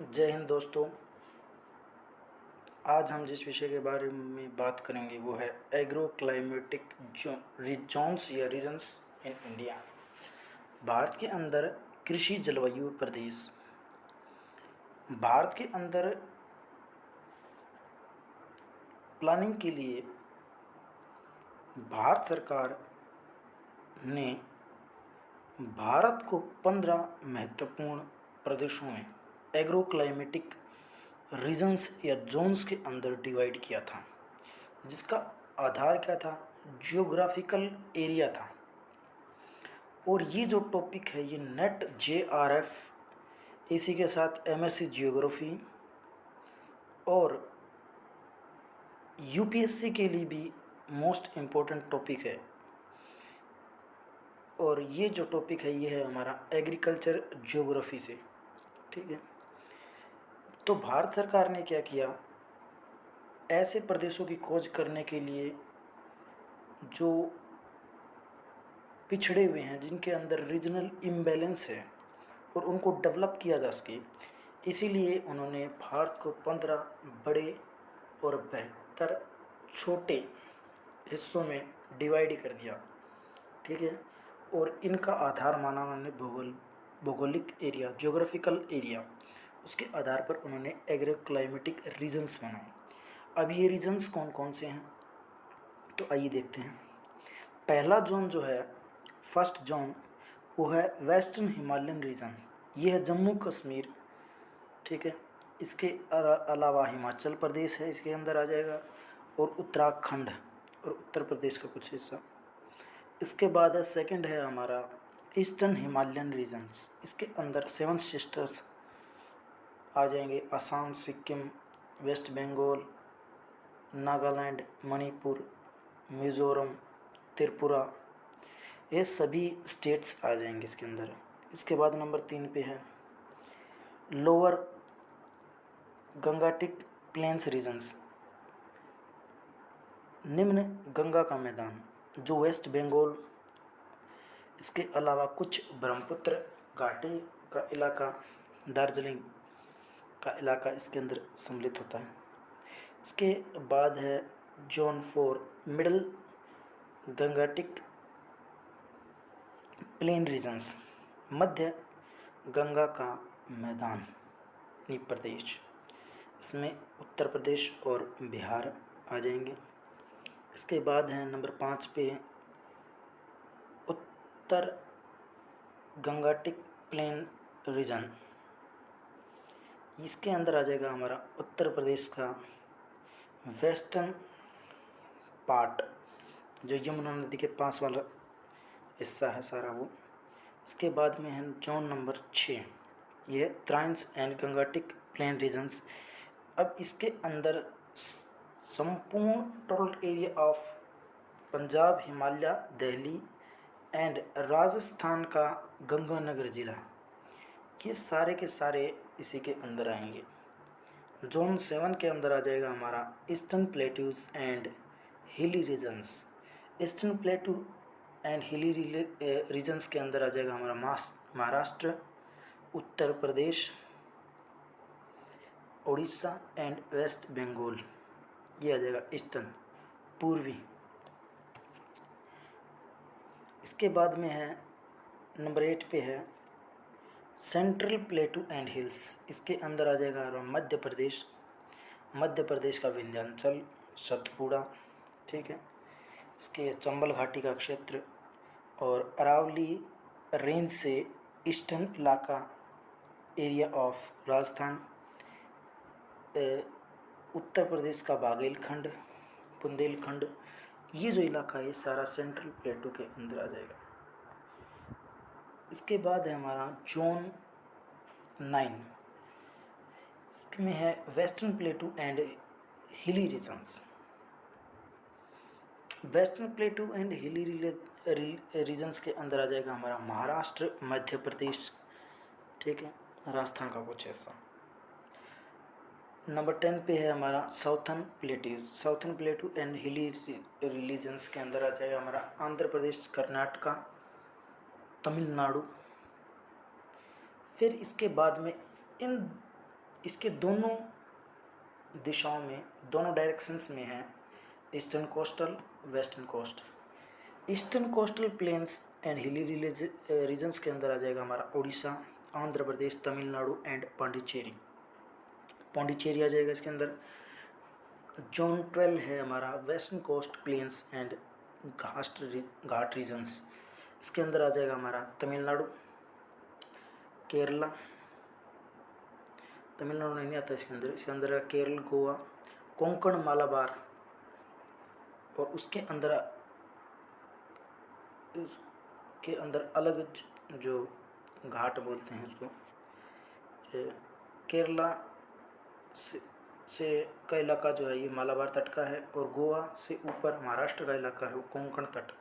जय हिंद दोस्तों। आज हम जिस विषय के बारे में बात करेंगे वो है एग्रो क्लाइमेटिक जोन्स या रीजन्स इन इंडिया। भारत के अंदर कृषि जलवायु प्रदेश। भारत के अंदर प्लानिंग के लिए भारत सरकार ने भारत को 15 महत्वपूर्ण प्रदेशों में एग्रो क्लाइमेटिक रीजन्स या जोन्स के अंदर डिवाइड किया था, जिसका आधार क्या था? जियोग्राफिकल एरिया था। और ये जो टॉपिक है ये नेट JRF इसी के साथ MSc जियोग्राफी और UPSC के लिए भी मोस्ट इम्पोर्टेंट टॉपिक है। और ये जो टॉपिक है ये है हमारा एग्रीकल्चर जियोग्राफी से, ठीक है। तो भारत सरकार ने क्या किया, ऐसे प्रदेशों की खोज करने के लिए जो पिछड़े हुए हैं, जिनके अंदर रीजनल इम्बैलेंस है और उनको डेवलप किया जा सके, इसीलिए उन्होंने भारत को 15 बड़े और बेहतर छोटे हिस्सों में डिवाइड कर दिया, ठीक है। और इनका आधार माना उन्होंने भौगोलिक एरिया, जियोग्राफिकल एरिया। उसके आधार पर उन्होंने एग्रो क्लाइमेटिक रीजन्स बनाए। अब ये रीजन्स कौन कौन से हैं, तो आइए देखते हैं। पहला जोन जो है, फर्स्ट जोन, वो है वेस्टर्न हिमालयन रीजन। ये है जम्मू कश्मीर, ठीक है। इसके अलावा हिमाचल प्रदेश है, इसके अंदर आ जाएगा, और उत्तराखंड और उत्तर प्रदेश का कुछ हिस्सा। इसके बाद है सेकंड है हमारा ईस्टर्न हिमालयन रीजन्स। इसके अंदर 7 सिस्टर्स आ जाएंगे, असम, सिक्किम, वेस्ट बंगाल, नागालैंड, मणिपुर, मिज़ोरम, त्रिपुरा, ये सभी स्टेट्स आ जाएंगे इसके अंदर। इसके बाद नंबर 3 पे है लोअर गंगाटिक प्लेन्स रीजन्स, निम्न गंगा का मैदान, जो वेस्ट बंगाल, इसके अलावा कुछ ब्रह्मपुत्र घाटी का इलाका, दार्जिलिंग का इलाका इसके अंदर सम्मिलित होता है। इसके बाद है जोन 4 मिडल गंगाटिक प्लेन रीजन्स, मध्य गंगा का मैदान प्रदेश। इसमें उत्तर प्रदेश और बिहार आ जाएंगे। इसके बाद है नंबर 5 पे उत्तर गंगाटिक प्लेन रीजन। इसके अंदर आ जाएगा हमारा उत्तर प्रदेश का वेस्टर्न पार्ट, जो यमुना नदी के पास वाला हिस्सा है सारा वो। इसके बाद में है जोन नंबर 6, ये ट्रांस एंड गंगाटिक प्लेन रीजन्स। अब इसके अंदर संपूर्ण total area of Punjab, Himalaya, Delhi and Rajasthan का गंगानगर जिला, ये सारे के सारे इसी के अंदर आएंगे। जोन 7 के अंदर आ जाएगा हमारा eastern plateaus and hilly regions. Eastern plateau and hilly regions के अंदर आ जाएगा हमारा महाराष्ट्र, उत्तर प्रदेश, उड़ीसा एंड वेस्ट बंगाल, ये आ जाएगा ईस्टर्न, पूर्वी। इसके बाद में है नंबर 8 पे है सेंट्रल प्लेटू एंड हिल्स। इसके अंदर आ जाएगा मध्य प्रदेश, मध्य प्रदेश का विंध्याचल, सतपुड़ा, ठीक है। इसके चंबल घाटी का क्षेत्र और अरावली रेंज से ईस्टर्न इलाका एरिया ऑफ राजस्थान, उत्तर प्रदेश का बाघेलखंड, बुंदेलखंड, ये जो इलाका है सारा सेंट्रल प्लेटू के अंदर आ जाएगा। इसके बाद है हमारा जोन 9, इसमें है western plateau and hilly regions. Western plateau and hilly regions के अंदर आ जाएगा हमारा महाराष्ट्र, मध्य प्रदेश, ठीक है, राजस्थान का कुछ हिस्सा। नंबर 10 पे है हमारा southern plateau and hilly regions के अंदर आ जाएगा हमारा आंध्र प्रदेश, कर्नाटका, तमिलनाडु। फिर इसके बाद में इन इसके दोनों दिशाओं में, दोनों डायरेक्शंस में है eastern coastal, western coast. Eastern coastal plains and hilly regions के अंदर आ जाएगा हमारा उड़ीसा, आंध्र प्रदेश, तमिलनाडु एंड पांडिचेरी। पांडिचेरी आ जाएगा इसके अंदर। जोन 12 है हमारा western coast plains and ghat regions. इसके अंदर आ जाएगा हमारा तमिलनाडु, केरला, तमिलनाडु नहीं आता इसके अंदर केरल, गोवा, कोंकण, मालाबार, और उसके अंदर अलग जो घाट बोलते हैं उसको, केरला से का इलाका जो है ये मालाबार तट का है, और गोवा से ऊपर महाराष्ट्र का इलाका है वो कोंकण तट।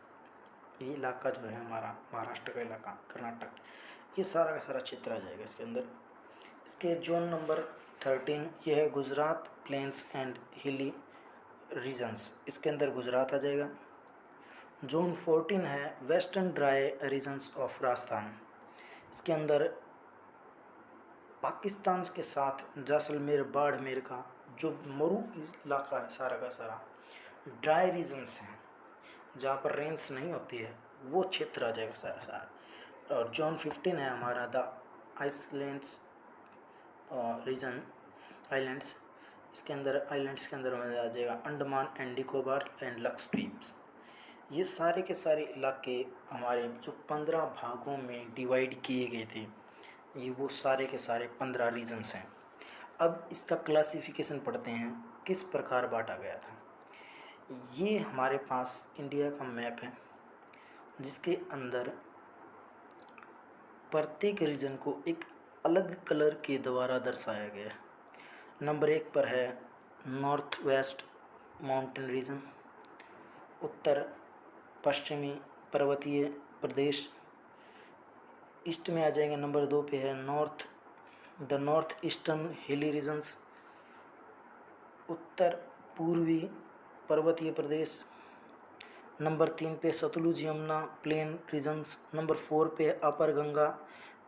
ये इलाका जो है हमारा महाराष्ट्र का इलाका, कर्नाटक, ये सारा का सारा क्षेत्र आ जाएगा इसके अंदर। इसके जोन नंबर 13 ये है Gujarat plains and hilly regions. इसके अंदर गुजरात आ जाएगा। जोन 14 है western dry regions of Rajasthan. इसके अंदर पाकिस्तान के साथ जैसलमेर, बाड़मेर का जो मरु इलाका है सारा का सारा, ड्राई रीजन्स हैं जहाँ पर रेंस नहीं होती है, वो क्षेत्र आ जाएगा सारा सारा। और जोन 15 है हमारा द आइसलैंड्स रीजन, आइलैंड्स। इसके अंदर आइलैंड्स के अंदर आ जाएगा अंडमान एंड निकोबार एंड लक्षद्वीप। ये सारे के सारे इलाके हमारे जो 15 भागों में डिवाइड किए गए थे, ये वो सारे के सारे 15 रीजन्स हैं। अब इसका क्लासिफिकेशन पढ़ते हैं किस प्रकार बांटा गया था। ये हमारे पास इंडिया का मैप है जिसके अंदर प्रत्येक रीजन को एक अलग कलर के द्वारा दर्शाया गया है। नंबर 1 पर है नॉर्थ वेस्ट माउंटेन रीजन, उत्तर पश्चिमी पर्वतीय प्रदेश। ईस्ट में आ जाएंगे। नंबर 2 पे है the north eastern hilly regions, उत्तर पूर्वी पर्वतीय प्रदेश। नंबर 3 पे Sutlej Yamuna plain regions. Number 4 पे upper Ganga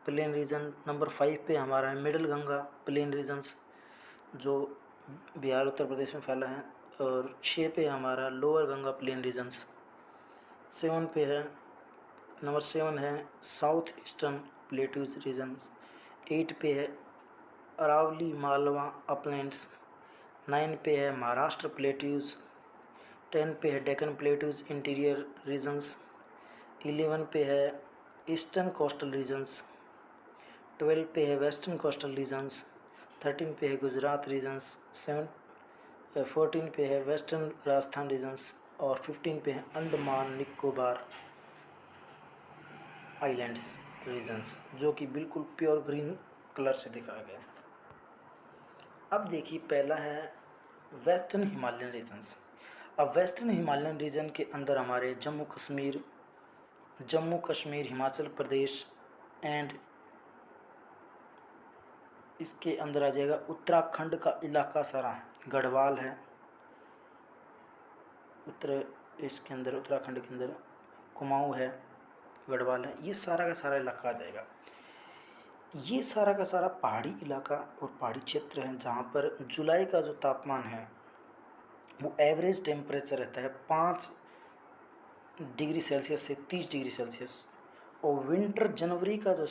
plain region. Number 5 पे हमारा है मिडिल गंगा प्लेन रीजन्स जो बिहार उत्तर प्रदेश में फैला है। और 6 पे हमारा लोअर गंगा प्लेन रीजन्स। 7 पे है, नंबर 7 है साउथ ईस्टर्न प्लेट्यूज रीजन्स। 8 पे है अरावली मालवा अपलैंड्स। 9 पे है महाराष्ट्र प्लेट्यूज। 10 पे है डेक्कन प्लेट्यूज इंटीरियर रीजन्स। 11 पे है ईस्टर्न कोस्टल रीजन्स। 12 पे है वेस्टर्न कोस्टल रीजन्स। 13 पे है गुजरात रीजन्स। 14 पे है वेस्टर्न राजस्थान रीजन्स। और 15 पे है अंडमान निकोबार आइलैंड्स रीजन्स, जो कि बिल्कुल प्योर ग्रीन कलर से दिखाया गया है। अब देखिए पहला है वेस्टर्न हिमालयन रीजन्स। अब वेस्टर्न हिमालयन रीजन के अंदर हमारे जम्मू कश्मीर, हिमाचल प्रदेश एंड इसके अंदर आ जाएगा उत्तराखंड का इलाका सारा, गढ़वाल है। इसके अंदर उत्तराखंड के अंदर कुमाऊँ है, गढ़वाल है। ये सारा का सारा इलाका आ जाएगा। ये सारा का सारा पहाड़ी इलाका और पहाड़ी क्षेत्र है जहाँ पर जुलाई का जो तापमान है वो एवरेज टेम्परेचर रहता है 5 डिग्री सेल्सियस से 30 डिग्री सेल्सियस। और विंटर जनवरी का जो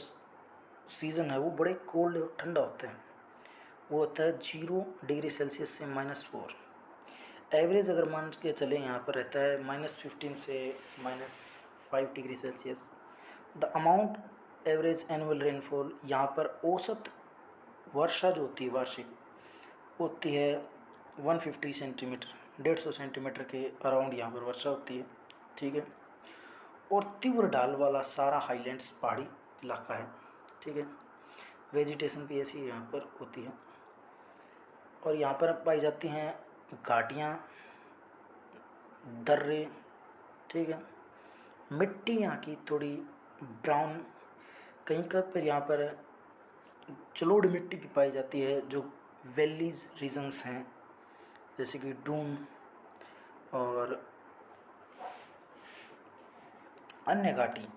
सीज़न है वो बड़े कोल्ड और ठंडा होता है, वो होता है 0 डिग्री सेल्सियस से -4। एवरेज अगर मान के चले यहाँ पर रहता है -15 से -5 degree Celsius. The amount average annual rainfall, यहाँ पर औसत वर्षा जो होती है वार्षिक होती है 150 सेंटीमीटर, 150 सेंटीमीटर के अराउंड यहाँ पर वर्षा होती है, ठीक है। और तीव्र ढाल वाला सारा हाईलैंड्स पहाड़ी इलाका है, ठीक है। वेजिटेशन भी ऐसी यहाँ पर होती है और यहाँ पर पाई जाती हैं घाटियाँ, दर्रे, ठीक है। मिट्टी यहाँ की थोड़ी ब्राउन, कहीं का पर यहाँ पर जलोढ़ मिट्टी भी पाई जाती है जो वैलीज रीजन्स हैं जैसे कि डून और अन्य घाटी।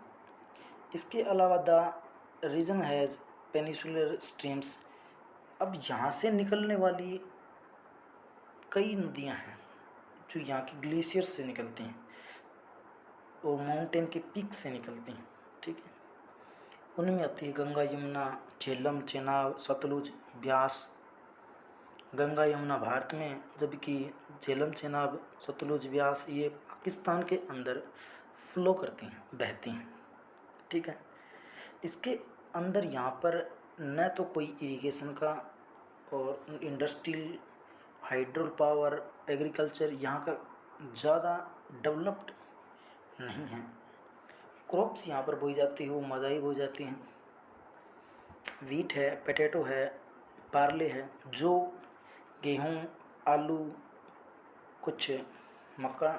इसके अलावा the region has peninsular streams अब यहाँ से निकलने वाली कई नदियाँ हैं जो यहाँ के ग्लेशियर से निकलती हैं और माउंटेन के पीक से निकलती हैं, ठीक है। उनमें आती है गंगा, यमुना, झेलम, चेनाब, सतलुज, ब्यास। गंगा यमुना भारत में, जबकि झेलम, चेनाब, सतलुज, ब्यास ये पाकिस्तान के अंदर फ्लो करती हैं, बहती हैं, ठीक है। इसके अंदर यहाँ पर न तो कोई इरिगेशन का और इंडस्ट्रियल, हाइड्रो पावर, एग्रीकल्चर यहाँ का ज़्यादा डेवलप्ड नहीं है। क्रॉप्स यहाँ पर बोई जाती है वो मदाई बोई जाती हैं, वीट है, पोटैटो है, बार्ले है, जो गेहूँ, आलू, कुछ मक्का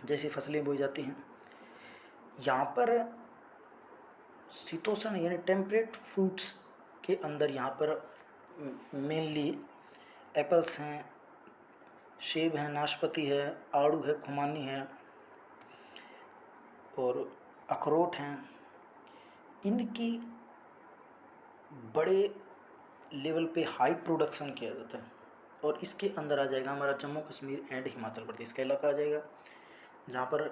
जैसी फसलें बोई जाती हैं। यहाँ पर शीतोष्ण यानी टेम्परेट फ्रूट्स के अंदर यहाँ पर मेनली एप्पल्स हैं, सेब हैं, नाशपाती है, आड़ू है, खुमानी है और अखरोट हैं। इनकी बड़े लेवल पे हाई प्रोडक्शन किया जाता है। और इसके अंदर आ जाएगा हमारा जम्मू कश्मीर एंड हिमाचल प्रदेश का इलाका आ जाएगा, जहाँ पर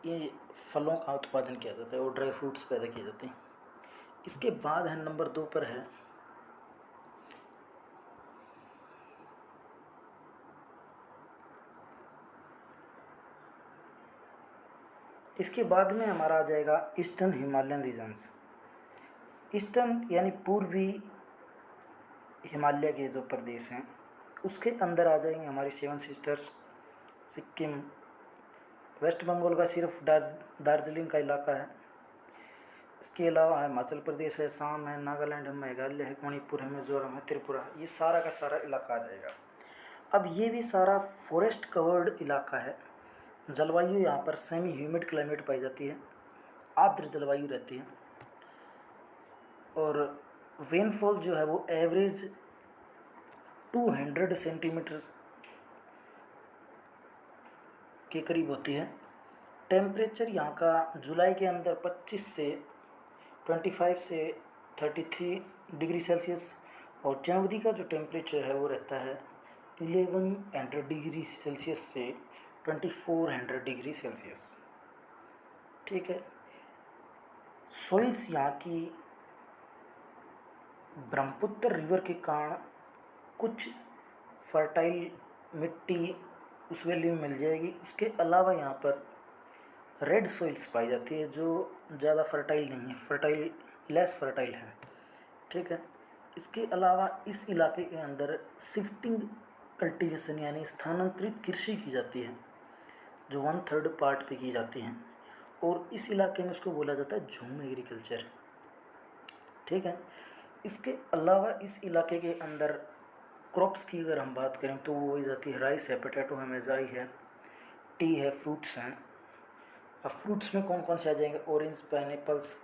ये फलों का उत्पादन किया जाता है और ड्राई फ्रूट्स पैदा किए जाते हैं। इसके बाद है नंबर 2 पर है इसके बाद में हमारा आ जाएगा ईस्टर्न हिमालयन रीजन्स। ईस्टर्न यानी पूर्वी हिमालय के जो प्रदेश हैं उसके अंदर आ जाएंगे हमारी 7 सिस्टर्स, सिक्किम, वेस्ट बंगाल का सिर्फ दार्जिलिंग का इलाका है। इसके अलावा है हिमाचल प्रदेश है, असम है, नागालैंड है, मेघालय है, मणिपुर है, मिजोरम है, त्रिपुरा, ये सारा का सारा इलाका आ जाएगा। अब ये भी सारा फॉरेस्ट कवर्ड इलाका है। जलवायु यहाँ पर सेमी ह्यूमिड क्लाइमेट पाई जाती है, आर्द्र जलवायु रहती है और रेनफॉल जो है वो एवरेज 200 सेंटीमीटर के करीब होती है। टेम्परेचर यहाँ का जुलाई के अंदर 25 से 33 डिग्री सेल्सियस और जनवरी का जो टेम्परेचर है वो रहता है 1100 डिग्री सेल्सियस से 2400 डिग्री सेल्सियस, ठीक है। सॉइल्स यहाँ की ब्रह्मपुत्र रिवर के कारण कुछ फर्टाइल मिट्टी उस वैली में मिल जाएगी। उसके अलावा यहाँ पर रेड सॉइल्स पाई जाती है जो ज़्यादा फर्टाइल नहीं है, लेस फर्टाइल है, ठीक है। इसके अलावा इस इलाके के अंदर शिफ्टिंग कल्टीवेशन यानी स्थानांतरित कृषि की जाती है जो 1/3 पार्ट पे की जाती हैं और इस इलाके में उसको बोला जाता है झूम एग्रीकल्चर, ठीक है। इसके अलावा इस इलाके के अंदर क्रॉप्स की अगर हम बात करें तो वो हो जाती है राइस है, पोटैटो है, मेजाई है, टी है, फ्रूट्स हैं। अब फ्रूट्स में कौन कौन से आ जाएंगे? ऑरेंज, पाइनएप्पल्स,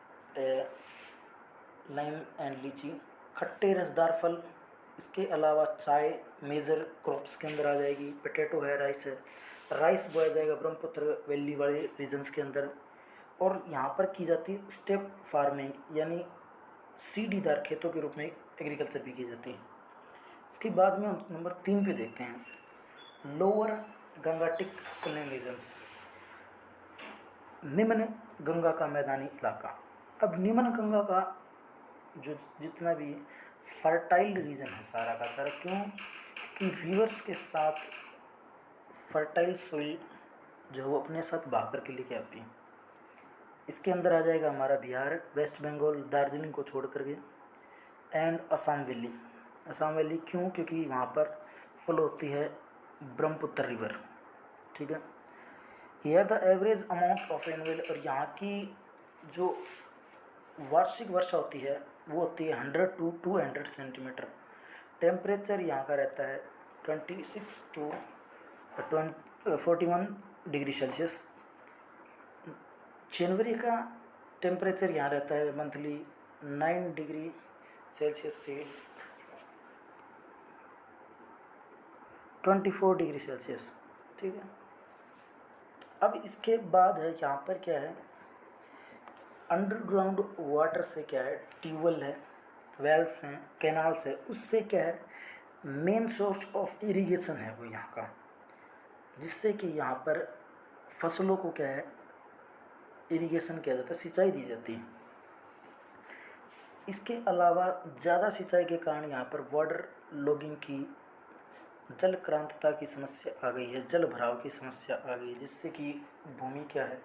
लाइम एंड लीची, खट्टे रसदार फल। इसके अलावा चाय मेजर क्रॉप्स के अंदर आ जाएगी। पोटैटो है, राइस बोया जाएगा ब्रह्मपुत्र वैली वाले रीजन्स के अंदर। और यहाँ पर की जाती है स्टेप फार्मिंग यानी सीढ़ीदार खेतों के रूप में एग्रीकल्चर भी की जाती है। इसके बाद में हम नंबर 3 पे देखते हैं लोअर गंगाटिक प्लेन रीजन्स, निम्न गंगा का मैदानी इलाका। अब निम्न गंगा का जो जितना भी फर्टाइल रीजन है सारा का सारा, क्यों कि रिवर्स के साथ फर्टाइल सोइल जो है वो अपने साथ बहा कर के लेके आती है। इसके अंदर आ जाएगा हमारा बिहार, वेस्ट बंगाल, दार्जिलिंग को छोड़ करके and Assam valley. Assam valley क्यों? क्योंकि वहाँ पर फॉलो होती है ब्रह्मपुत्र रिवर, ठीक है। यह the average amount of rainfall, और यहाँ की जो वार्षिक वर्षा होती है वो होती है 100 to 200 सेंटीमीटर। टेम्परेचर यहाँ का रहता है 26 to 41 डिग्री सेल्सियस। जनवरी का टेम्परेचर यहाँ रहता है मंथली 9 डिग्री सेल्सियस से 24 डिग्री सेल्सियस, ठीक है। अब इसके बाद है यहाँ पर क्या है, अंडरग्राउंड वाटर से क्या है, ट्यूबवेल है, वेल्स हैं, कैनाल्स है, उससे क्या है मेन सोर्स ऑफ इरिगेशन है वो यहाँ का, जिससे कि यहाँ पर फसलों को क्या है इरिगेशन किया जाता है, सिंचाई दी जाती है। इसके अलावा ज़्यादा सिंचाई के कारण यहाँ पर वाटर लॉगिंग की, जल क्रांतता की समस्या आ गई है, जल भराव की समस्या आ गई है, जिससे कि भूमि क्या है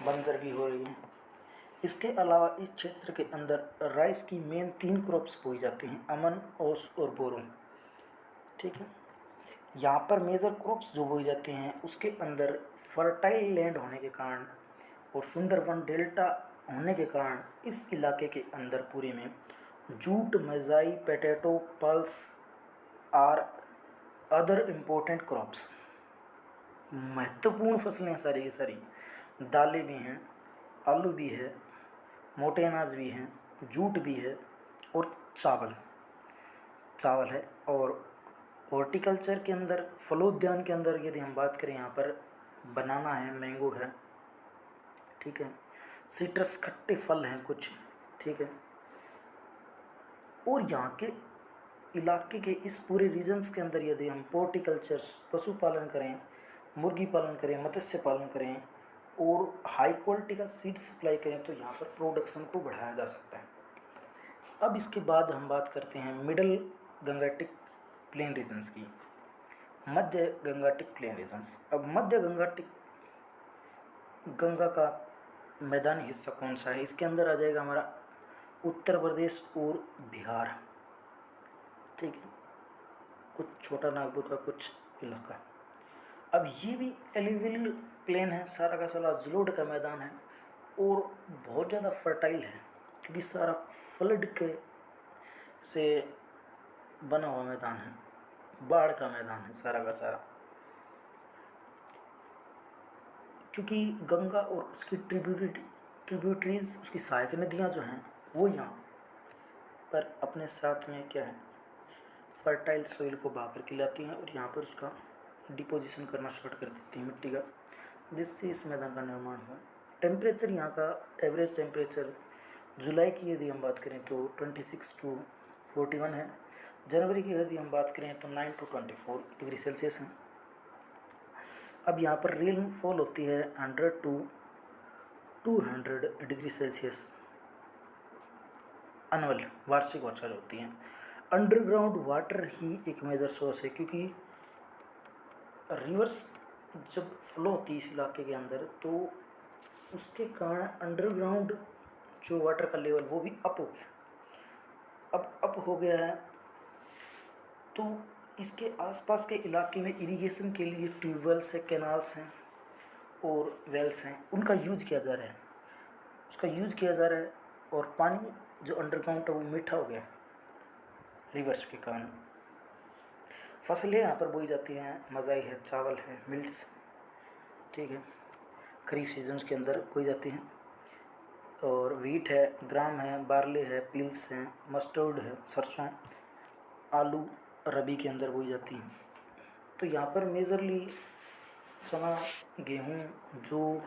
बंजर भी हो रही है। इसके अलावा इस क्षेत्र के अंदर राइस की मेन 3 क्रॉप्स बोई जाती हैं, अमन, ओस और बोरो। ठीक है, यहाँ पर मेजर क्रॉप्स जो बोई जाती हैं उसके अंदर फर्टाइल लैंड होने के कारण और सुंदरवन डेल्टा होने के कारण इस इलाके के अंदर पूरे में jute, maize, potato, pulse are other important crops, महत्वपूर्ण फसलें सारी की सारी। दालें भी हैं, आलू भी है, मोटे अनाज भी हैं, जूट भी है और चावल चावल है। और हॉर्टिकल्चर के अंदर, फलोद्यान के अंदर यदि हम बात करें, यहाँ पर बनाना है, मैंगो है, ठीक है, सिट्रस खट्टे फल हैं कुछ, ठीक है। और यहाँ के इलाके के इस पूरे रीजन्स के अंदर यदि हम पोर्टिकल्चर, पशुपालन करें, मुर्गी पालन करें, मत्स्य पालन करें और हाई क्वालिटी का सीड सप्लाई करें तो यहाँ पर प्रोडक्शन को बढ़ाया जा सकता है। अब इसके बाद हम बात करते हैं मिडल गंगेटिक प्लेन रीजन्स की, मध्य गंगेटिक प्लेन रीजन्स। अब मध्य गंगेटिक, गंगा का मैदानी हिस्सा कौन सा है, इसके अंदर आ जाएगा हमारा उत्तर प्रदेश और बिहार, ठीक है, कुछ छोटा नागपुर का कुछ इलाका। अब ये भी एलिविल प्लेन है, सारा का सारा जलोढ़ का मैदान है और बहुत ज़्यादा फर्टाइल है क्योंकि सारा फ्लड के से बना हुआ मैदान है, बाढ़ का मैदान है सारा का सारा। क्योंकि गंगा और उसकी ट्रिब्यूटरीज, उसकी सहायक नदियाँ जो हैं वो यहाँ पर अपने साथ में क्या है फर्टाइल सोइल को बहा कर के लाती हैं और यहाँ पर उसका डिपोजिशन करना स्टार्ट कर देती हैं मिट्टी का, जिससे इस मैदान का निर्माण हुआ। टेम्परेचर यहाँ का एवरेज टेम्परेचर जुलाई की यदि हम बात करें तो 26 to 41 है, जनवरी की यदि हम बात करें तो 9 to 24 डिग्री सेल्सियस है। अब यहाँ पर रेनफॉल होती है 100 to 200 डिग्री सेल्सियस एनुअल, वार्षिक वर्षा होती है। अंडरग्राउंड वाटर ही एक मेजर सोर्स है क्योंकि रिवर्स जब फ्लो होती है इस इलाके के अंदर तो उसके कारण अंडरग्राउंड जो वाटर का लेवल वो भी अप हो गया। अब अप हो गया है तो इसके आसपास के इलाके में इरिगेशन के लिए ट्यूबवेल्स हैं, कैनाल्स हैं और वेल्स हैं, उनका यूज किया जा रहा है, उसका यूज किया जा रहा है और पानी जो अंडरग्राउंड है वो मीठा हो गया रिवर्स के कारण। फसलें यहाँ पर बोई जाती हैं, मजाई है, चावल है, मिल्ट्स, ठीक है, खरीफ सीजन्स के अंदर बोई जाती हैं। और वीट है, ग्राम है, बार्ले है, पिल्स हैं, मस्टर्ड है, सरसों, आलू रबी के अंदर बोई जाती हैं। तो यहाँ पर मेजरली चना, गेहूँ, जौ,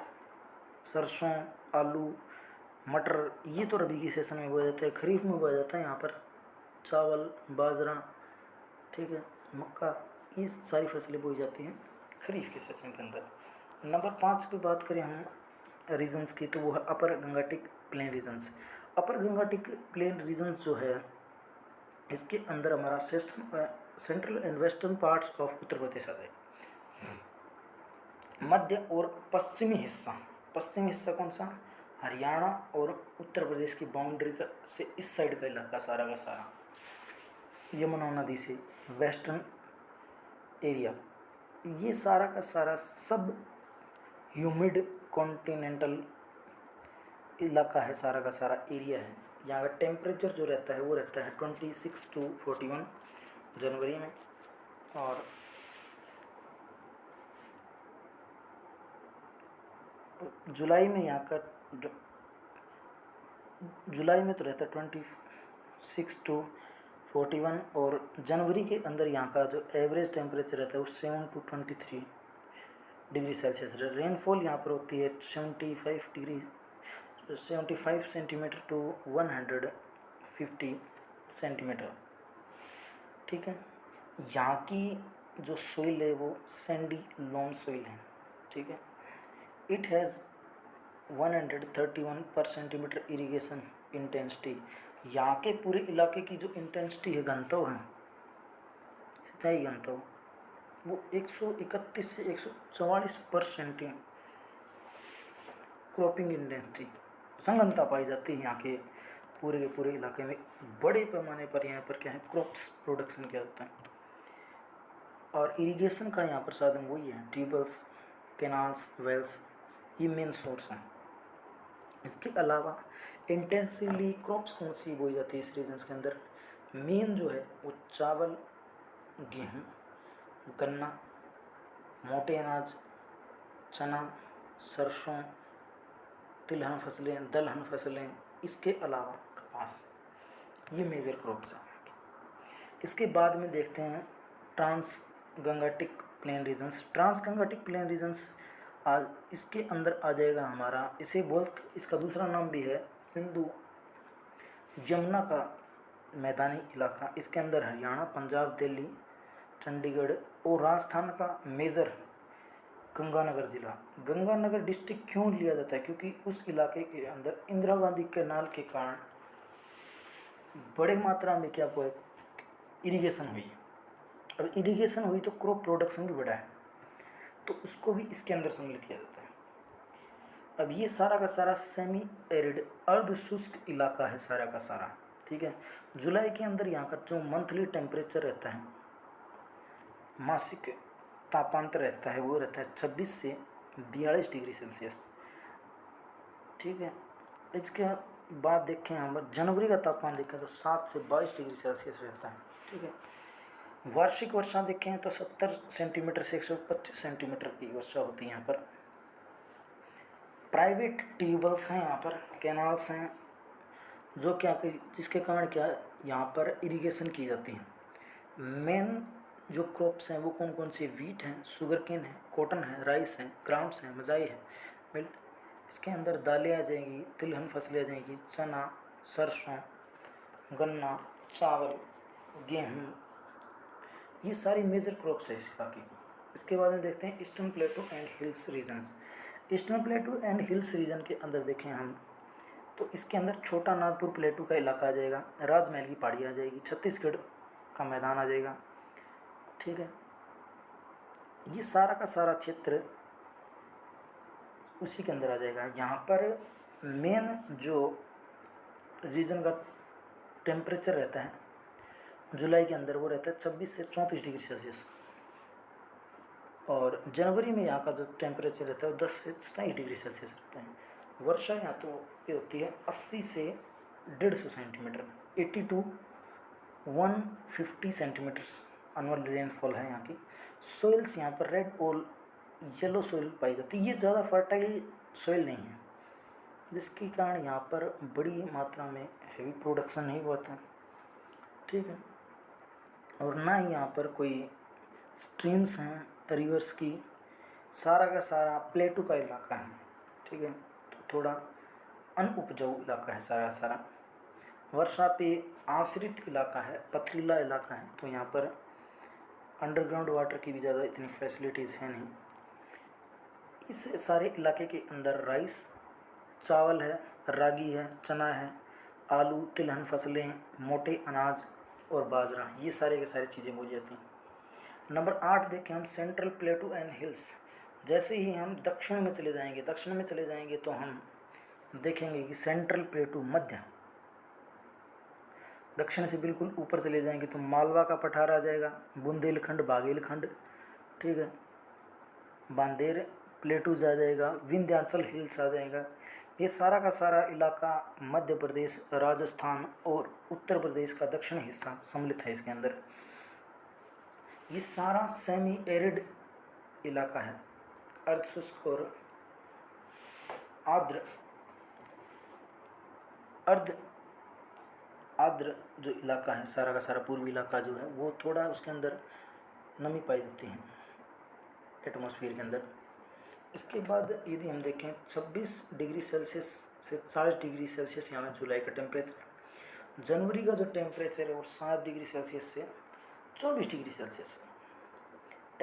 सरसों, आलू, मटर, ये तो रबी की सेशन में बोया जाता है। खरीफ में बोया जाता है यहाँ पर चावल, बाजरा, ठीक है, मक्का, ये सारी फसलें बोई जाती हैं खरीफ के सेशन के अंदर। नंबर 5 पे बात करें हम रीजन्स की तो वो है upper Gangetic plain regions. Upper Gangetic plain regions जो है इसके अंदर हमारा central and western parts of Uttar Pradesh आ जाए। मध्य और पश्चिमी हिस्सा कौन सा, हरियाणा और उत्तर प्रदेश की बाउंड्री का से इस साइड का इलाका सारा का सारा, यमुना नदी से वेस्टर्न एरिया, ये सारा का सारा सब ह्यूमिड कॉन्टिनेंटल इलाका है, सारा का सारा एरिया है। यहाँ का टेम्परेचर जो रहता है वो रहता है 26 to 41 जनवरी में और जुलाई में यहाँ का जुलाई में तो रहता है 26 to 41 और जनवरी के अंदर यहाँ का जो एवरेज टेम्परेचर रहता है वो 7 to 23 डिग्री सेल्सियस है। रेनफॉल यहाँ पर होती है 75 सेंटीमीटर टू 150 सेंटीमीटर। ठीक है, यहाँ की जो सोइल है वो सैंडी लोम सोइल है। ठीक है, इट हैज़ 131 पर सेंटीमीटर इरिगेशन इंटेंसिटी। यहाँ के पूरे इलाके की जो इंटेंसिटी है, घनत्व है, सिंचाई घनत्व, वो 131 से 144% क्रॉपिंग इंटेंसिटी संगनता पाई जाती है यहाँ के पूरे इलाके में। बड़े पैमाने पर यहाँ पर क्या है, क्रॉप्स प्रोडक्शन किया जाता है। और इरिगेशन का यहाँ पर साधन वही है, ट्यूबवेल्स, कैनाल्स, वेल्स, ये मेन सोर्स हैं। इसके अलावा इंटेंसिवली क्रॉप्स कौन सी बोई जाती है इस रीजन्स के अंदर? मेन जो है वो चावल, गेहूँ, गन्ना, मोटे अनाज, चना, सरसों, तिलहन फसलें, दलहन फसलें, इसके अलावा कपास, ये मेजर क्रॉप्स हैं। इसके बाद में देखते हैं trans Gangetic plain regions. Trans Gangetic plain regions आज इसके अंदर आ जाएगा हमारा, इसे इसका दूसरा नाम भी है सिंधु यमुना का मैदानी इलाका। इसके अंदर हरियाणा, पंजाब, दिल्ली, चंडीगढ़ और राजस्थान का मेजर गंगानगर जिला। गंगानगर डिस्ट्रिक्ट क्यों लिया जाता है? क्योंकि उस इलाके के अंदर इंदिरा गांधी कैनाल के कारण बड़े मात्रा में क्या हुआ, इरिगेशन हुई। अब इरिगेशन हुई तो क्रॉप प्रोडक्शन भी बढ़ा है, तो उसको भी इसके अंदर सम्मिलित किया जाता है। अब ये सारा का सारा सेमी एरिड अर्ध शुष्क इलाका है सारा का सारा। ठीक है, जुलाई के अंदर यहाँ का जो मंथली टेम्परेचर रहता है, मासिक तापांतर रहता है, वो रहता है 26 से 42 डिग्री सेल्सियस। ठीक है, इसके बाद देखें हम जनवरी का तापमान देखें तो 7 से 22 डिग्री सेल्सियस रहता है। ठीक है, वार्षिक वर्षा देखें तो 70 सेंटीमीटर से 125 सेंटीमीटर की वर्षा होती है यहाँ पर। प्राइवेट ट्यूबवेल्स हैं यहाँ पर, कैनाल्स हैं, जो क्या जिसके कारण क्या यहाँ पर इरिगेशन की जाती है। मेन जो क्रॉप्स हैं वो कौन कौन से? वीट हैं, शुगर केन है, कॉटन है, राइस है, ग्राम्स हैं, मजाई है, मिल्ट। इसके अंदर दालें आ जाएंगी, तिलहन फसलें आ जाएंगी, चना, सरसों, गन्ना, चावल, गेहूँ, ये सारी मेजर क्रॉप्स है इस इलाके की। इसके बाद में देखते हैं eastern plateau and hills regions. Eastern plateau and hills region के अंदर देखें हम तो इसके अंदर छोटा नागपुर प्लेटू का इलाका आ जाएगा, राजमहल की पहाड़ी आ जाएगी, छत्तीसगढ़ का मैदान आ जाएगा। ठीक है, ये सारा का सारा क्षेत्र उसी के अंदर आ जाएगा। यहाँ पर मेन जो रीजन का टेम्परेचर रहता है जुलाई के अंदर वो रहता है 26 से 34 डिग्री सेल्सियस, और जनवरी में यहाँ का जो टेम्परेचर रहता है वो 10 से 27 डिग्री सेल्सियस रहता है। वर्षा यहाँ तो ये होती है 80 से 150 centimetre, 80 to 150 centimetres annual rainfall है यहाँ की। सोइल्स यहाँ पर रेड और येलो सोइल पाई जाती है, ये ज़्यादा फर्टाइल सोइल नहीं है, जिसके कारण यहाँ पर बड़ी मात्रा में हेवी प्रोडक्शन नहीं होता है। ठीक है, और ना ही यहाँ पर कोई स्ट्रीम्स हैं रिवर्स की, सारा का सारा प्लेटू का इलाका है। ठीक है, तो थोड़ा अनउपजाऊ इलाका है सारा सारा, वर्षा पे आश्रित इलाका है, पथरीला इलाका है, तो यहाँ पर अंडरग्राउंड वाटर की भी ज़्यादा इतनी फैसिलिटीज़ हैं नहीं। इस सारे इलाके के अंदर राइस, चावल है, रागी है, चना है, आलू, तिलहन फसलें, मोटे अनाज और बाजरा, ये सारे के सारी चीज़ें बोली जाती हैं। नंबर 8 देखें हम सेंट्रल प्लेटू एंड हिल्स। जैसे ही हम दक्षिण में चले जाएंगे तो हम देखेंगे कि सेंट्रल प्लेटू मध्य, दक्षिण से बिल्कुल ऊपर चले जाएंगे तो मालवा का पठार आ जाएगा, बुंदेलखंड, बागेलखंड, ठीक है, बांदेर प्लेटूज आ जाएगा, विंध्याचल हिल्स आ जाएगा। ये सारा का सारा इलाका मध्य प्रदेश, राजस्थान और उत्तर प्रदेश का दक्षिण हिस्सा सम्मिलित है इसके अंदर। ये सारा सेमी एरिड इलाका है, अर्धशुष्क और आर्द्र जो इलाका है, सारा का सारा पूर्वी इलाका जो है वो थोड़ा उसके अंदर नमी पाई जाती है एटमॉस्फेयर के अंदर। इसके बाद यदि हम देखें 26 डिग्री सेल्सियस से 40 डिग्री सेल्सियस यहाँ जुलाई का टेम्परेचर, जनवरी का जो टेम्परेचर है वो 7 डिग्री सेल्सियस से 24 डिग्री सेल्सियस है।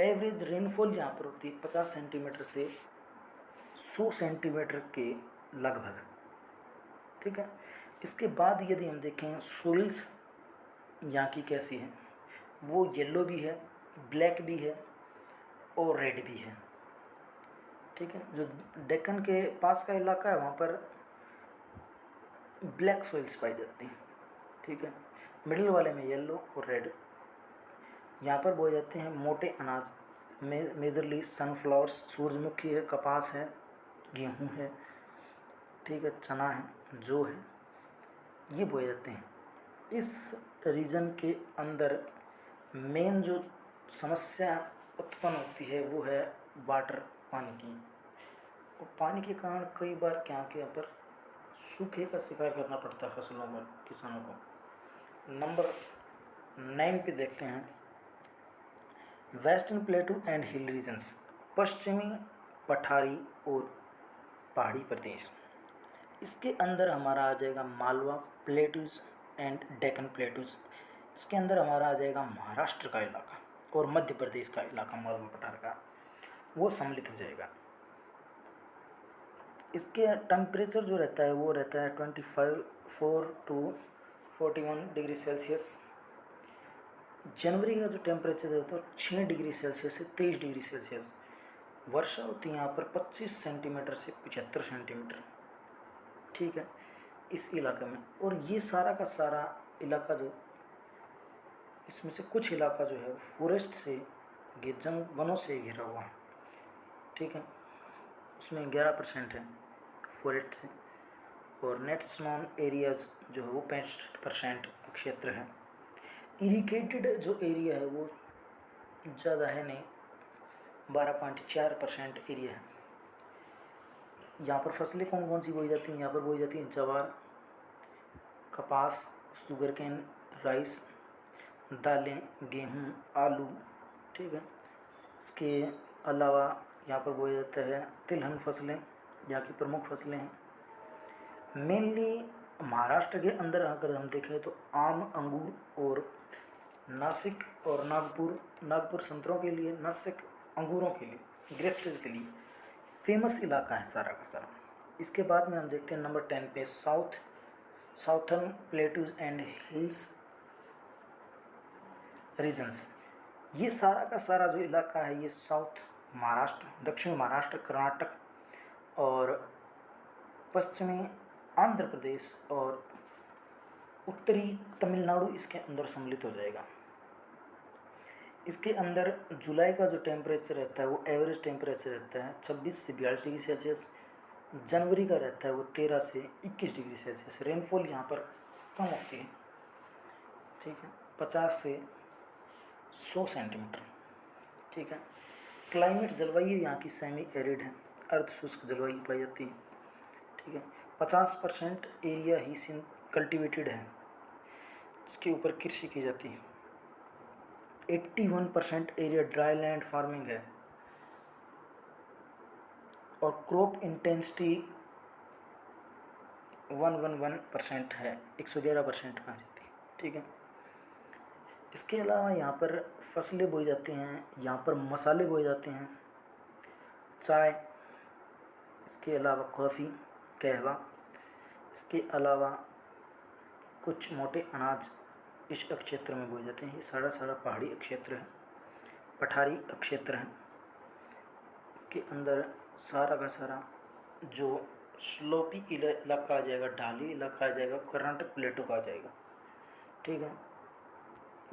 एवरेज रेनफॉल यहाँ पर होती है 50 सेंटीमीटर से 100 सेंटीमीटर के लगभग, ठीक है। इसके बाद यदि हम देखें सोइल्स यहाँ की कैसी है, वो येलो भी है, ब्लैक भी है और रेड भी है, ठीक है। जो डेक्कन के पास का इलाका है वहाँ पर ब्लैक सोइल्स पाई जाती हैं, ठीक है। मिडिल वाले में येलो और रेड। यहाँ पर बोए जाते हैं मोटे अनाज, मेजरली सनफ्लावर्स, सूरजमुखी है, कपास है, गेहूँ है, ठीक है, चना है, जौ है, ये बोए जाते हैं। इस रीजन के अंदर मेन जो समस्या उत्पन्न होती है वो है वाटर, पानी की। और पानी के कारण कई बार क्या के यहाँ पर सूखे का शिकार करना पड़ता है फसलों में किसानों को। नंबर 9 पे देखते हैं western plateau and hill regions, पश्चिमी पठारी और पहाड़ी प्रदेश। इसके अंदर हमारा आ जाएगा Malwa plateaus and Deccan plateaus. इसके अंदर हमारा आ जाएगा महाराष्ट्र का इलाका और मध्य प्रदेश का इलाका, मालवा पठार का, वो सम्मिलित हो जाएगा। इसके टेम्परेचर जो रहता है वो रहता है 24 to 41 डिग्री सेल्सियस। जनवरी का जो टेम्परेचर रहता है 6 डिग्री सेल्सियस से 23 डिग्री सेल्सियस। वर्षा होती है यहाँ पर 25 सेंटीमीटर से 75 सेंटीमीटर, ठीक है, इस इलाके में। और ये सारा का सारा इलाका जो, इसमें से कुछ इलाका जो है फॉरेस्ट से, जंग वनों से घिरा हुआ है, ठीक है, उसमें 11% है फॉरेस्ट से। और नेट स्नोन एरियाज जो है वो 65% क्षेत्र है। इरिगेटेड जो एरिया है वो ज़्यादा है नहीं, 12.4% एरिया है। यहाँ पर फसलें कौन कौन सी बोई जाती हैं, यहाँ पर बोई जाती हैं जवार, कपास, शुगर केन, राइस, दालें, गेहूँ, आलू, ठीक है। इसके अलावा यहाँ पर बोया जाता है तिलहन फसलें, यहाँ की प्रमुख फसलें हैं। मेनली महाराष्ट्र के अंदर अगर हम देखें तो आम, अंगूर और नासिक और नागपुर संतरों के लिए, नासिक अंगूरों के लिए, ग्रेप्स के लिए फेमस इलाका है सारा का सारा। इसके बाद में हम देखते हैं नंबर 10 पे southern plateaus and hills regions. ये सारा का सारा जो इलाका है ये साउथ महाराष्ट्र, दक्षिण महाराष्ट्र, कर्नाटक और पश्चिमी आंध्र प्रदेश और उत्तरी तमिलनाडु इसके अंदर सम्मिलित हो जाएगा। इसके अंदर जुलाई का जो टेम्परेचर रहता है वो एवरेज टेम्परेचर रहता है 26 से 42 डिग्री सेल्सियस। जनवरी का रहता है वो 13 से 21 डिग्री सेल्सियस। रेनफॉल यहाँ पर कम होती है, ठीक है, 50 से 100 सेंटीमीटर, ठीक है। क्लाइमेट, जलवायु यहाँ की सेमी एरिड है, अर्ध शुष्क जलवायु पाई जाती है, ठीक है। 50% एरिया ही कल्टिवेटेड है, इसके ऊपर कृषि की जाती है। 81% एरिया ड्राई लैंड फार्मिंग है और क्रॉप इंटेंसिटी 111% है, 111% पाई जाती है, ठीक है। इसके अलावा यहाँ पर फसलें बोई जाती हैं, यहाँ पर मसाले बोए जाते हैं, चाय, इसके अलावा कॉफ़ी, कहवा, इसके अलावा कुछ मोटे अनाज इस क्षेत्र में बोए जाते हैं। ये सारा पहाड़ी क्षेत्र है, पठारी क्षेत्र है। इसके अंदर सारा का सारा जो स्लोपी इलाका आ जाएगा, ढाली इलाका आ जाएगा, कर्नाटक प्लेटो का आ जाएगा, ठीक है।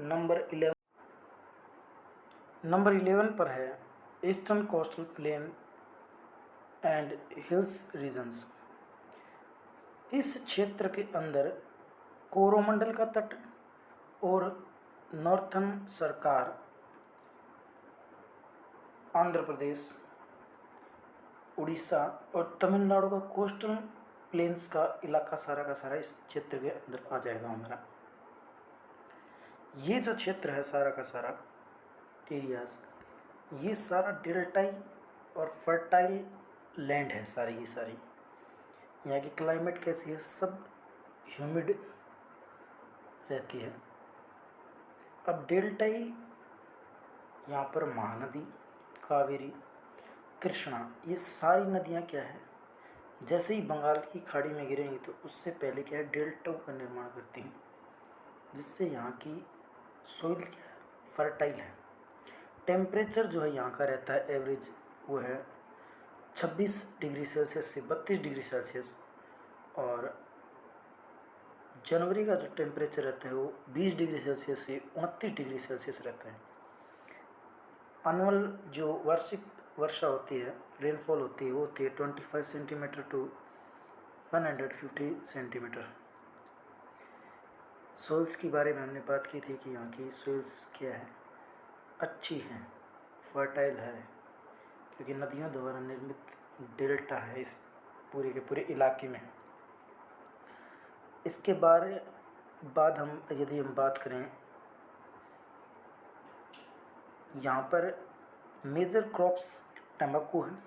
नंबर 11 पर है eastern coastal plain and hills regions. इस क्षेत्र के अंदर कोरोमंडल का तट और नॉर्थर्न सरकार, आंध्र प्रदेश, उड़ीसा और तमिलनाडु का कोस्टल प्लेन्स का इलाका सारा का सारा इस क्षेत्र के अंदर आ जाएगा हमारा। ये जो क्षेत्र है सारा का सारा एरियाज, ये सारा डेल्टाई और फर्टाइल लैंड है सारी की सारी। यहाँ की क्लाइमेट कैसी है, सब ह्यूमिड रहती है। अब डेल्टाई यहाँ पर महानदी, कावेरी, कृष्णा, ये सारी नदियाँ क्या है, जैसे ही बंगाल की खाड़ी में गिरेंगी तो उससे पहले क्या है, डेल्टाओं का निर्माण करती हैं, जिससे यहाँ की सोइल क्या है, फर्टाइल है। टेम्परेचर जो है यहाँ का रहता है एवरेज, वो है 26 डिग्री सेल्सियस से 32 डिग्री सेल्सियस, और जनवरी का जो टेम्परेचर रहता है वो 20 डिग्री सेल्सियस से 29 डिग्री सेल्सियस रहता है। एनुअल जो वार्षिक वर्षा होती है, रेनफॉल होती है, वो होती है 25 सेंटीमीटर टू 150 सेंटीमीटर। सोइल्स के बारे में हमने बात की थी कि यहाँ की सोइल्स क्या है, अच्छी हैं, फर्टाइल है, क्योंकि नदियों द्वारा निर्मित डेल्टा है इस पूरे के पूरे इलाके में। इसके बाद हम यदि हम बात करें, यहाँ पर मेजर क्रॉप्स तंबाकू है,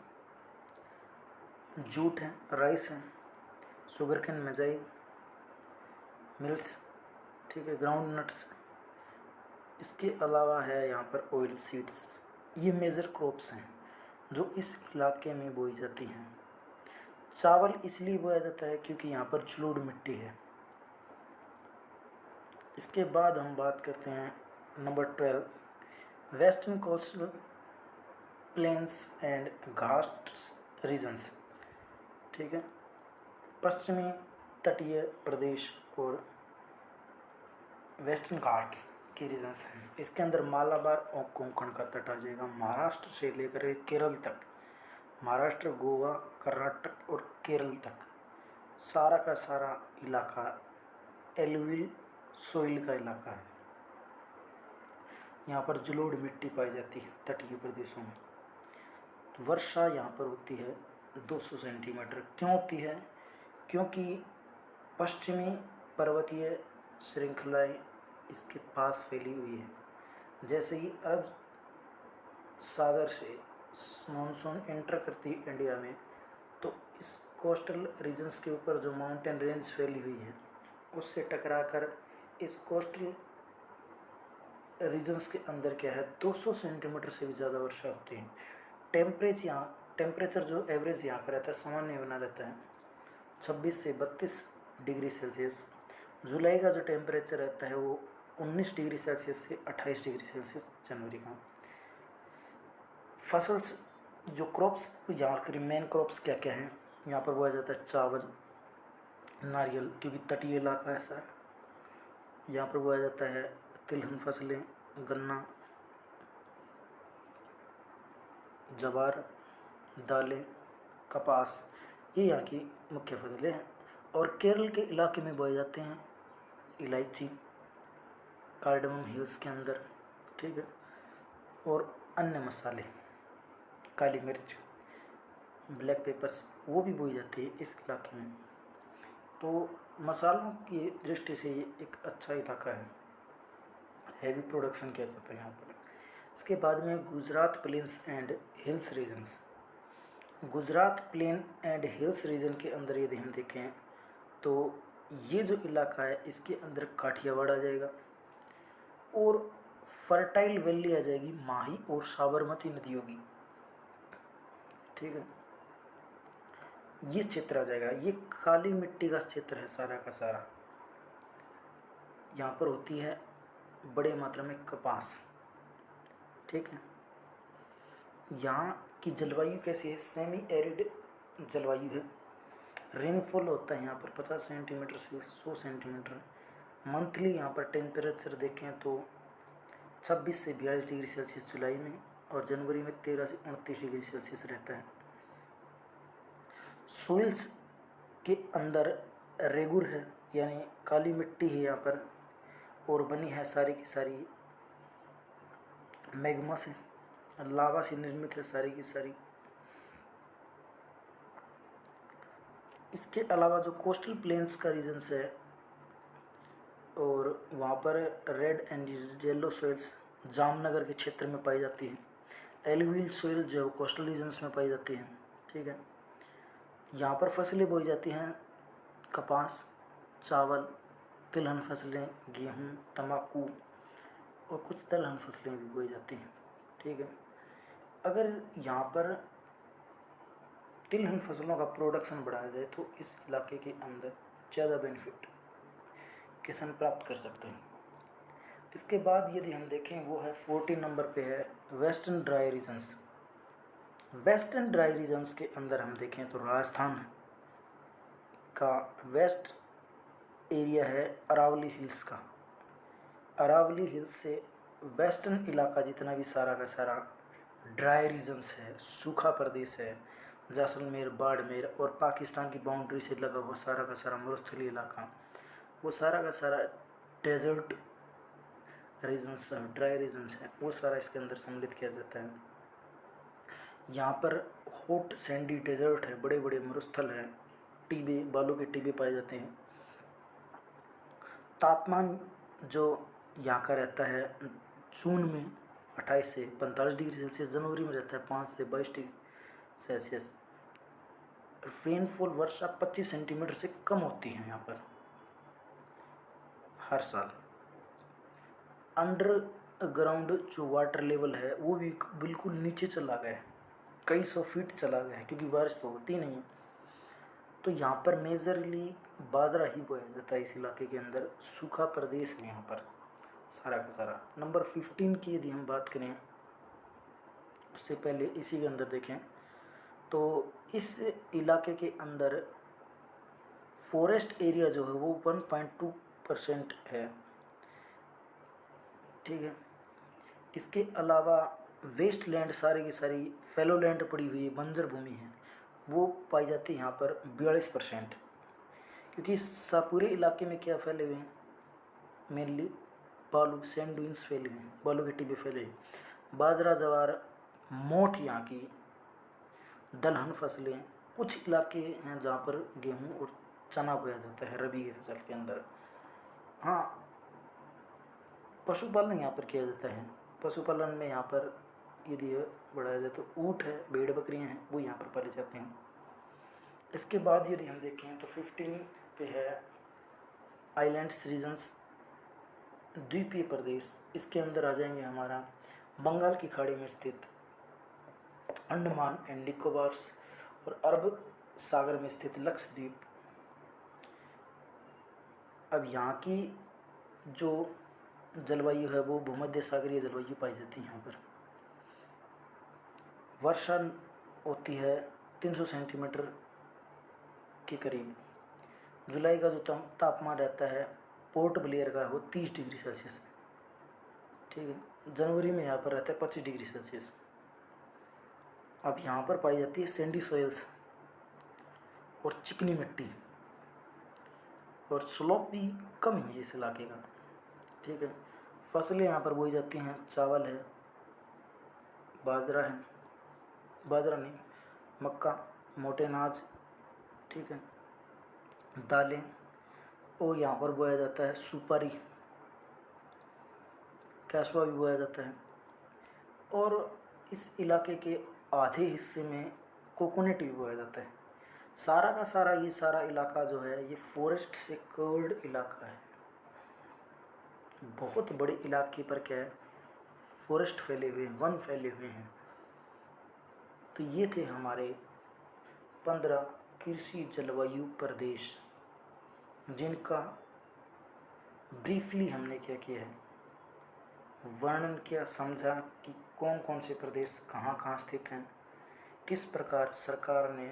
जूट है, राइस है, शुगर कैन, मजाई, मिल्स, ठीक है, ग्राउंड नट्स। इसके अलावा है यहाँ पर ऑयल सीड्स। ये मेजर क्रॉप्स हैं जो इस इलाके में बोई जाती हैं। चावल इसलिए बोया जाता है क्योंकि यहाँ पर जलोढ़ मिट्टी है। इसके बाद हम बात करते हैं number 12, western coastal plains and ghats regions, ठीक है, पश्चिमी तटीय प्रदेश और वेस्टर्न घाट्स के रीजन्स हैं। इसके अंदर मालाबार और कोंकण का तट आ जाएगा, महाराष्ट्र से लेकर केरल तक, महाराष्ट्र, गोवा, कर्नाटक और केरल तक सारा का सारा इलाका एलुवियल सोइल का इलाका है। यहाँ पर जलोढ़ मिट्टी पाई जाती है तटीय प्रदेशों में। तो वर्षा यहाँ पर होती है 200 सेंटीमीटर। क्यों होती है? क्योंकि पश्चिमी पर्वतीय श्रृंखलाएं इसके पास फैली हुई है। जैसे ही अरब सागर से मानसून एंटर करती है इंडिया में, तो इस कोस्टल रीजन्स के ऊपर जो माउंटेन रेंज फैली हुई है उससे टकराकर इस कोस्टल रीजन्स के अंदर क्या है, 200 सेंटीमीटर से भी ज़्यादा वर्षा होती है। टेम्परेचर जो एवरेज यहाँ का रहता है, सामान्य बना रहता है 26 से 32 डिग्री सेल्सियस। जुलाई का जो टेम्परेचर रहता है वो 19 डिग्री सेल्सियस से 28 डिग्री सेल्सियस जनवरी का। फसल्स जो क्रॉप्स यहाँ के मेन क्रॉप्स क्या क्या हैं, यहाँ पर बोया जाता है चावल, नारियल, क्योंकि तटीय इलाका है सारा। यहाँ पर बोया जाता है तिलहन फसलें, गन्ना, ज्वार, दालें, कपास, ये यहाँ की मुख्य फसलें हैं। और केरल के इलाके में बोए जाते हैं इलायची, कार्डमम हिल्स के अंदर, ठीक है, और अन्य मसाले, काली मिर्च, ब्लैक पेपर्स, वो भी बोई जाती है इस इलाके में। तो मसालों की दृष्टि से ये एक अच्छा इलाका है, हैवी प्रोडक्शन किया जाता है यहाँ पर। इसके बाद में Gujarat plains and hills regions. Gujarat plain and hills region के अंदर यदि हम देखें तो ये जो इलाका है इसके अंदर काठियावाड़ आ जाएगा और फर्टाइल वैली आ जाएगी माही और साबरमती नदियों की, ठीक है, ये क्षेत्र आ जाएगा। ये काली मिट्टी का क्षेत्र है सारा का सारा। यहाँ पर होती है बड़े मात्रा में कपास, ठीक है। यहाँ की जलवायु कैसी है? सेमी एरिड जलवायु है। रेनफॉल होता है यहाँ पर 50 सेंटीमीटर से 100 सेंटीमीटर। मंथली यहाँ पर टेम्परेचर देखें तो 26 से 42 डिग्री सेल्सियस जुलाई में, और जनवरी में 13 से 29 डिग्री सेल्सियस रहता है। सोइल्स के अंदर रेगुर है, यानी काली मिट्टी है यहाँ पर, और बनी है सारी की सारी मैग्मा से, लावा से निर्मित है सारी की सारी। इसके अलावा जो कोस्टल प्लेन्स का रीजन्स है, और वहाँ पर red and yellow soils Jamnagar के क्षेत्र में पाई जाती है। एलुवियल सोइल जो कोस्टल रीजन्स में पाई जाती है, ठीक है। यहाँ पर फसलें बोई जाती हैं कपास, चावल, तिलहन फसलें, गेहूँ, तंबाकू और कुछ दलहन फसलें भी बोई जाती हैं। ठीक है, अगर यहाँ पर तिलहन फसलों का प्रोडक्शन बढ़ाया जाए तो इस इलाके के अंदर ज़्यादा बेनिफिट किसान प्राप्त कर सकते हैं। इसके बाद यदि हम देखें वो है 14 नंबर पे है western dry regions. Western dry regions के अंदर हम देखें तो राजस्थान का वेस्ट एरिया है अरावली हिल्स का। अरावली हिल्स से वेस्टर्न इलाका जितना भी सारा का सारा ड्राई रीजन्स है, सूखा प्रदेश है, जैसलमेर, बाड़मेर और पाकिस्तान की बाउंड्री से लगा हुआ सारा का सारा मरुस्थलीय इलाका, वो सारा का सारा डेजर्ट रीजन्स, ड्राई रीजन्स हैं, वो सारा इसके अंदर सम्मिलित किया जाता है। यहाँ पर हॉट सैंडी डेजर्ट है, बड़े बड़े मरुस्थल हैं, टीबे, बालू के टीबे पाए जाते हैं। तापमान जो यहाँ का रहता है जून में 28 से 45 डिग्री सेल्सियस, जनवरी में रहता है 5 से 22 डिग्री सेल्सियस। रेनफॉल वर्षा 25 सेंटीमीटर से कम होती है यहाँ पर हर साल। अंडरग्राउंड जो वाटर लेवल है वो भी बिल्कुल नीचे चला गया है, कई सौ फीट चला गया है, क्योंकि बारिश तो होती नहीं है। तो यहाँ पर मेजरली बाजरा ही बोया जाता है इस इलाके के अंदर, सूखा प्रदेश है यहाँ पर सारा का सारा। नंबर 15 की यदि हम बात करें, उससे पहले इसी के अंदर देखें तो इस इलाके के अंदर फॉरेस्ट एरिया जो है वो 1.2% है। ठीक है, इसके अलावा वेस्ट लैंड सारी की सारी फैलो लैंड पड़ी हुई है, बंजर भूमि है, वो पाई जाती है यहाँ पर 42%। क्योंकि पूरे इलाके में क्या फैले हुए हैं, मेनली बालू, सैंड ड्यून्स फैले हुए हैं, बालू के टिब्बे फैले हुए, बाजरा, ज्वार, मोठ, यहाँ की दलहन फसलें, कुछ इलाके हैं जहाँ पर गेहूँ और चना बोया जाता है रबी की फसल के अंदर। हाँ, पशुपालन यहाँ पर किया जाता है। पशुपालन में यहाँ पर यदि बढ़ाया जाए तो ऊँट है, भेड़ बकरियाँ हैं, वो यहाँ पर पाले जाते हैं। इसके बाद यदि हम देखें तो 15 पे है आइलैंड्स रीजन्स, द्वीपीय प्रदेश। इसके अंदर आ जाएंगे हमारा बंगाल की खाड़ी में स्थित अंडमान एंड निकोबार्स और अरब सागर में स्थित लक्षद्वीप। अब यहाँ की जो जलवायु है वो भूमध्य सागरीय जलवायु पाई जाती है। यहाँ पर वर्षा होती है 300 सेंटीमीटर के करीब। जुलाई का जो तापमान रहता है पोर्ट ब्लेयर का वो 30 डिग्री सेल्सियस है। ठीक है, जनवरी में यहाँ पर रहता है 25 डिग्री सेल्सियस। अब यहाँ पर पाई जाती है सैंडी सॉइल्स और चिकनी मिट्टी, और स्लोप भी कम ही है इस इलाके का। ठीक है, फसलें यहाँ पर बोई जाती हैं, चावल है, बाजरा है, बाजरा नहीं, मक्का, मोटे अनाज, ठीक है, दालें, और यहाँ पर बोया जाता है सुपारी, कैसवा भी बोया जाता है। और इस इलाके के आधे हिस्से में कोकोनट भी बोया जाता है। सारा का सारा ये सारा इलाका जो है ये फॉरेस्ट से कवर्ड इलाका है। बहुत बड़े इलाके पर क्या है, फॉरेस्ट फैले हुए हैं, वन फैले हुए हैं। तो ये थे हमारे 15 कृषि जलवायु प्रदेश, जिनका ब्रीफली हमने क्या किया है, वर्णन किया, समझा कि कौन कौन से प्रदेश कहाँ कहाँ स्थित हैं, किस प्रकार सरकार ने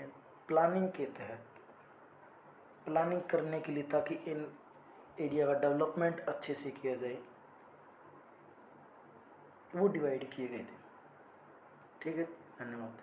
प्लानिंग के तहत प्लानिंग करने के लिए, ताकि इन एरिया का डेवलपमेंट अच्छे से किया जाए, वो डिवाइड किए गए थे। ठीक है, धन्यवाद।